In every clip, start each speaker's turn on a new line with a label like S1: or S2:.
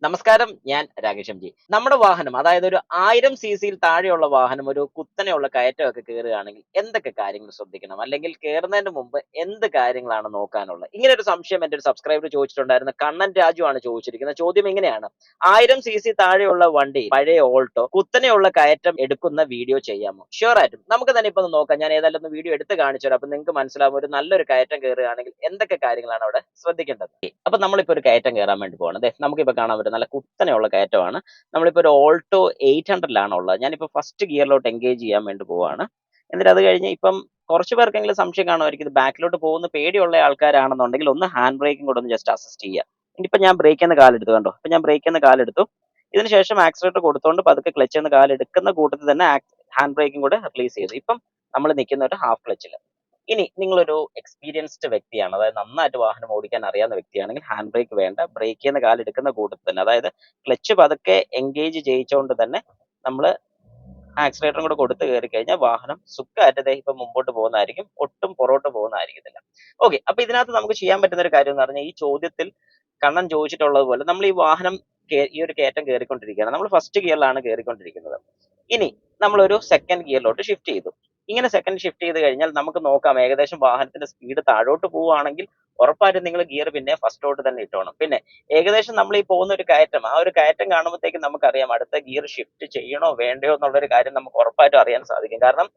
S1: നമസ്കാരം. ഞാൻ Rakesh M G. നമ്മുടെ വാഹനം അതായത് ഒരു 1000 സിസിയിൽ താഴെയുള്ള വാഹനം ഒരു കുത്തനെയുള്ള കയറ്റമൊക്കെ കേറുകയാണെങ്കിൽ എന്തൊക്കെ കാര്യങ്ങൾ ശ്രദ്ധിക്കണം? അല്ലെങ്കിൽ കേറുന്നതിന് മുമ്പ് എന്ത് കാര്യങ്ങളാണ് നോക്കാനുള്ളത്? ഇങ്ങനെ ഒരു സംശയം എന്റെ ഒരു സബ്സ്ക്രൈബർ ചോദിച്ചിട്ടുണ്ടായിരുന്നു. കണ്ണൻ രാജു ആണ് ചോദിച്ചിരിക്കുന്നത്. ചോദ്യം ഇങ്ങനെയാണ്: 1000 സിസി താഴെയുള്ള വണ്ടി പഴയ ഓൾട്ടോ കുത്തനെയുള്ള കയറ്റം എടുക്കുന്ന വീഡിയോ ചെയ്യാമോ? ഷുവർ ആയിട്ടും. നമുക്ക് തന്നെ ഇപ്പൊ ഒന്ന് നോക്കാം. ഞാൻ ഏതായാലും ഒന്ന് വീഡിയോ എടുത്ത് കാണിച്ചു തരാം. അപ്പൊ നിങ്ങൾക്ക് മനസ്സിലാവും ഒരു നല്ലൊരു കയറ്റം കയറുകയാണെങ്കിൽ എന്തൊക്കെ കാര്യങ്ങളാണ് അവിടെ ശ്രദ്ധിക്കേണ്ടത്. അപ്പൊ നമ്മളിപ്പോ ഒരു കയറ്റം കയറാൻ വേണ്ടി പോകണം. ദേ നമുക്കിപ്പോ കാണാൻ പറ്റും നല്ല കുത്തനെയുള്ള കയറ്റമാണ്. നമ്മളിപ്പോ ഒരു ഓൾട്ടോ 800 ഉള്ളത്. ഞാനിപ്പോ ഫസ്റ്റ് ഗിയറിലോട്ട് എൻഗേജ് ചെയ്യാൻ വേണ്ടി പോവാണ്. എന്നിട്ട് അത് കഴിഞ്ഞ് ഇപ്പം കുറച്ച് പേർക്കെങ്കിലും സംശയം കാണുമായിരിക്കും, ഇത് ബാക്കിലോട്ട് പോകുന്ന പേടിയുള്ള ആൾക്കാരാണെന്നുണ്ടെങ്കിൽ ഒന്ന് ഹാൻഡ് ബ്രേക്കും കൂടെ ഒന്ന് ജസ്റ്റ് അസിസ്റ്റ് ചെയ്യുക. ഇനിയിപ്പോ ഞാൻ ബ്രേക്കിൽ നിന്ന് കാലെടുത്തു, കണ്ടോ? അപ്പൊ ഞാൻ ബ്രേക്കിൽ നിന്ന് കാലെടുത്തു. ഇതിനുശേഷം ആക്സിലേറ്റർ കൊടുത്തുകൊണ്ട് പതുക്കെ ക്ലച്ചിൽ നിന്ന് കാലെടുക്കുന്ന കൂട്ടത്തിൽ തന്നെ ഹാൻഡ് ബ്രേക്കും കൂടെ റിലീസ് ചെയ്തു. ഇപ്പം നമ്മൾ നിൽക്കുന്ന ഒരു ഹാഫ് ക്ലച്ചിൽ. ഇനി നിങ്ങളൊരു എക്സ്പീരിയൻസ്ഡ് വ്യക്തിയാണ്, അതായത് നന്നായിട്ട് വാഹനം ഓടിക്കാൻ അറിയാവുന്ന വ്യക്തിയാണെങ്കിൽ ഹാൻഡ് ബ്രേക്ക് വേണ്ട. ബ്രേക്ക് ചെയ്യുന്ന കാലെടുക്കുന്ന കൂട്ടത്തിൽ തന്നെ, അതായത് ക്ലച്ച് പതുക്കെ എൻഗേജ് ചെയ്യിച്ചുകൊണ്ട് തന്നെ നമ്മൾ ആക്സിലേറ്ററും കൂടെ കൊടുത്ത് കയറി കഴിഞ്ഞാൽ വാഹനം സുഖമായിട്ട് ഇപ്പൊ മുമ്പോട്ട് പോകുന്നതായിരിക്കും, ഒട്ടും പുറകോട്ട് പോകുന്നതായിരിക്കത്തില്ല. ഓക്കെ, അപ്പൊ ഇതിനകത്ത് നമുക്ക് ചെയ്യാൻ പറ്റുന്ന ഒരു കാര്യം എന്ന് പറഞ്ഞാൽ, ഈ ചോദ്യത്തിൽ കണ്ണൻ ചോദിച്ചിട്ടുള്ളത് പോലെ നമ്മൾ ഈ വാഹനം ഈ ഒരു കയറ്റം കയറിക്കൊണ്ടിരിക്കുകയാണ്. നമ്മൾ ഫസ്റ്റ് ഗിയറിലാണ് കയറിക്കൊണ്ടിരിക്കുന്നത്. ഇനി നമ്മളൊരു സെക്കൻഡ് ഗിയറിലോട്ട് ഷിഫ്റ്റ് ചെയ്തു. ഇങ്ങനെ സെക്കൻഡ് ഷിഫ്റ്റ് ചെയ്ത് കഴിഞ്ഞാൽ നമുക്ക് നോക്കാം, ഏകദേശം വാഹനത്തിന്റെ സ്പീഡ് താഴോട്ട് പോവുകയാണെങ്കിൽ ഉറപ്പായിട്ടും നിങ്ങൾ ഗിയർ പിന്നെ ഫസ്റ്റിലോട്ട് തന്നെ ഇട്ടോണം. പിന്നെ ഏകദേശം നമ്മൾ ഈ പോകുന്ന ഒരു കയറ്റം, ആ ഒരു കയറ്റം കാണുമ്പോഴത്തേക്കും നമുക്കറിയാം അടുത്ത ഗിയർ ഷിഫ്റ്റ് ചെയ്യണോ വേണ്ടയോ എന്നുള്ളൊരു കാര്യം നമുക്ക് ഉറപ്പായിട്ടും അറിയാൻ സാധിക്കും. കാരണം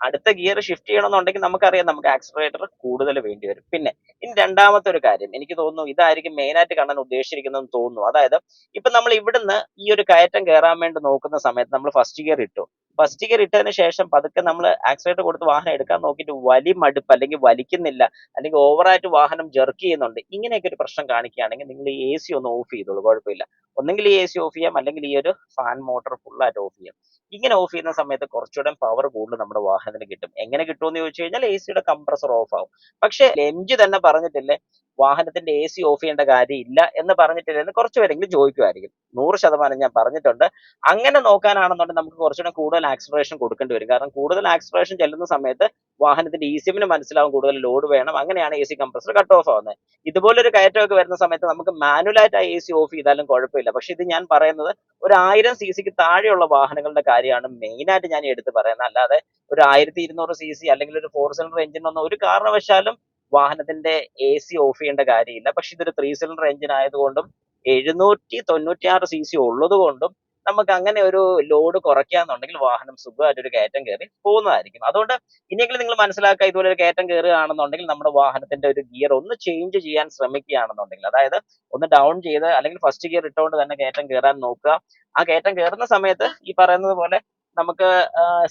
S1: അടുത്ത ഗിയർ ഷിഫ്റ്റ് ചെയ്യണമെന്നുണ്ടെങ്കിൽ നമുക്കറിയാം നമുക്ക് ആക്സിലറേറ്റർ കൂടുതൽ വേണ്ടി വരും. പിന്നെ ഇനി രണ്ടാമത്തെ ഒരു കാര്യം, എനിക്ക് തോന്നുന്നു ഇതായിരിക്കും മെയിൻ ആയിട്ട് കണ്ണൻ ഉദ്ദേശിച്ചിരിക്കുന്നതെന്ന് തോന്നുന്നു. അതായത് ഇപ്പൊ നമ്മൾ ഇവിടുന്ന് ഈ ഒരു കയറ്റം കയറാൻ വേണ്ടി നോക്കുന്ന സമയത്ത് നമ്മൾ ഫസ്റ്റ് ഗിയർ ഇട്ടു. ഫസ്റ്റ് ഗിയർ ഇട്ടതിന് ശേഷം പതുക്കെ നമ്മൾ ആക്സിലേറ്റർ കൊടുത്ത് വാഹനം എടുക്കാൻ നോക്കിയിട്ട് മടുപ്പ് അല്ലെങ്കിൽ വലിക്കുന്നില്ല, അല്ലെങ്കിൽ ഓവറായിട്ട് വാഹനം ജെർക്ക് ചെയ്യുന്നുണ്ട്, ഇങ്ങനെയൊക്കെ ഒരു പ്രശ്നം കാണിക്കുകയാണെങ്കിൽ നിങ്ങൾ ഈ എ സി ഒന്ന് ഓഫ് ചെയ്തോളൂ, കുഴപ്പമില്ല. ഒന്നെങ്കിൽ ഈ എ സി ഓഫ് ചെയ്യാം, അല്ലെങ്കിൽ ഈ ഒരു ഫാൻ മോട്ടോർ ഫുള്ളായിട്ട് ഓഫ് ചെയ്യാം. ഇങ്ങനെ ഓഫ് ചെയ്യുന്ന സമയത്ത് കുറച്ചുകൂടെ പവർ കൂടുതൽ നമ്മുടെ വാഹനത്തിന് കിട്ടും. എങ്ങനെ കിട്ടുമെന്ന് ചോദിച്ചു കഴിഞ്ഞാൽ എ സിയുടെ കംപ്രസർ ഓഫ് ആവും. പക്ഷേ എം ജി തന്നെ പറഞ്ഞിട്ടില്ലേ വാഹനത്തിന്റെ എ സി ഓഫ് ചെയ്യേണ്ട കാര്യമില്ല എന്ന് പറഞ്ഞിട്ടില്ലെന്ന് കുറച്ച് പേരെങ്കിലും ചോദിക്കുമായിരിക്കും. 100% ഞാൻ പറഞ്ഞിട്ടുണ്ട്. അങ്ങനെ നോക്കാനാണെന്നുണ്ടെങ്കിൽ നമുക്ക് കുറച്ചുകൂടെ കൂടുതൽ ആക്സിലറേഷൻ കൊടുക്കേണ്ടി വരും. കാരണം കൂടുതൽ ആക്സിലറേഷൻ ചെല്ലുന്ന സമയത്ത് വാഹനത്തിന്റെ ഇസിഎമ്മിന് മനസ്സിലാവും കൂടുതൽ ലോഡ് വേണം. അങ്ങനെയാണ് A C compressor cut off ആവുന്നത്. ഇതുപോലൊരു കയറ്റമൊക്കെ വരുന്ന സമയത്ത് നമുക്ക് മാനുവലായിട്ട് ആ എ സി ഓഫ് ചെയ്താലും കുഴപ്പമില്ല. പക്ഷെ ഇത് ഞാൻ പറയുന്നത് ഒരു 1000 സിസിക്ക് താഴെയുള്ള വാഹനങ്ങളുടെ കാര്യമാണ് മെയിൻ ആയിട്ട് ഞാൻ എടുത്ത് പറയുന്നത്. അല്ലാതെ ഒരു 1200 സിസി അല്ലെങ്കിൽ ഒരു 4 സിലിണ്ടർ എഞ്ചിനൊന്നും ഒരു കാരണവശാലും വാഹനത്തിന്റെ എ സി ഓഫ് ചെയ്യേണ്ട കാര്യമില്ല. പക്ഷെ ഇതൊരു 3 സിലിണ്ടർ എഞ്ചിൻ ആയതുകൊണ്ടും 796 സിസി ഉള്ളത് കൊണ്ടും നമുക്ക് അങ്ങനെ ഒരു ലോഡ് കുറയ്ക്കാന്നുണ്ടെങ്കിൽ വാഹനം സുഖമായിട്ട് ഒരു കയറ്റം കയറി പോകുന്നതായിരിക്കും. അതുകൊണ്ട് ഇനിയെങ്കിലും നിങ്ങൾ മനസ്സിലാക്കുക, ഇതുപോലെ ഒരു കയറ്റം കയറുകയാണെന്നുണ്ടെങ്കിൽ നമ്മുടെ വാഹനത്തിന്റെ ഒരു ഗിയർ ഒന്ന് ചേഞ്ച് ചെയ്യാൻ ശ്രമിക്കുകയാണെന്നുണ്ടെങ്കിൽ, അതായത് ഒന്ന് ഡൗൺ ചെയ്ത് അല്ലെങ്കിൽ ഫസ്റ്റ് ഗിയർ ഇട്ടുകൊണ്ട് തന്നെ കയറ്റം കയറാൻ നോക്കുക. ആ കയറ്റം കയറുന്ന സമയത്ത് ഈ പറയുന്നത് പോലെ നമുക്ക്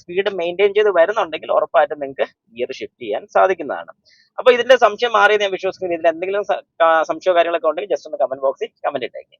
S1: സ്പീഡ് മെയിൻറ്റെയിൻ ചെയ്ത് വരുന്നുണ്ടെങ്കിൽ ഉറപ്പായിട്ടും നിങ്ങൾക്ക് ഗിയർ ഷിഫ്റ്റ് ചെയ്യാൻ സാധിക്കുന്നതാണ്. അപ്പൊ ഇതിന്റെ സംശയം മാറിയെന്ന് ഞാൻ വിശ്വസിക്കുന്നു. ഇതിൽ എന്തെങ്കിലും സംശയമോ കാര്യങ്ങളൊക്കെ ഉണ്ടെങ്കിൽ ജസ്റ്റ് ഒന്ന് കമന്റ് ബോക്സിൽ കമന്റ് ഇട്ടേക്ക്.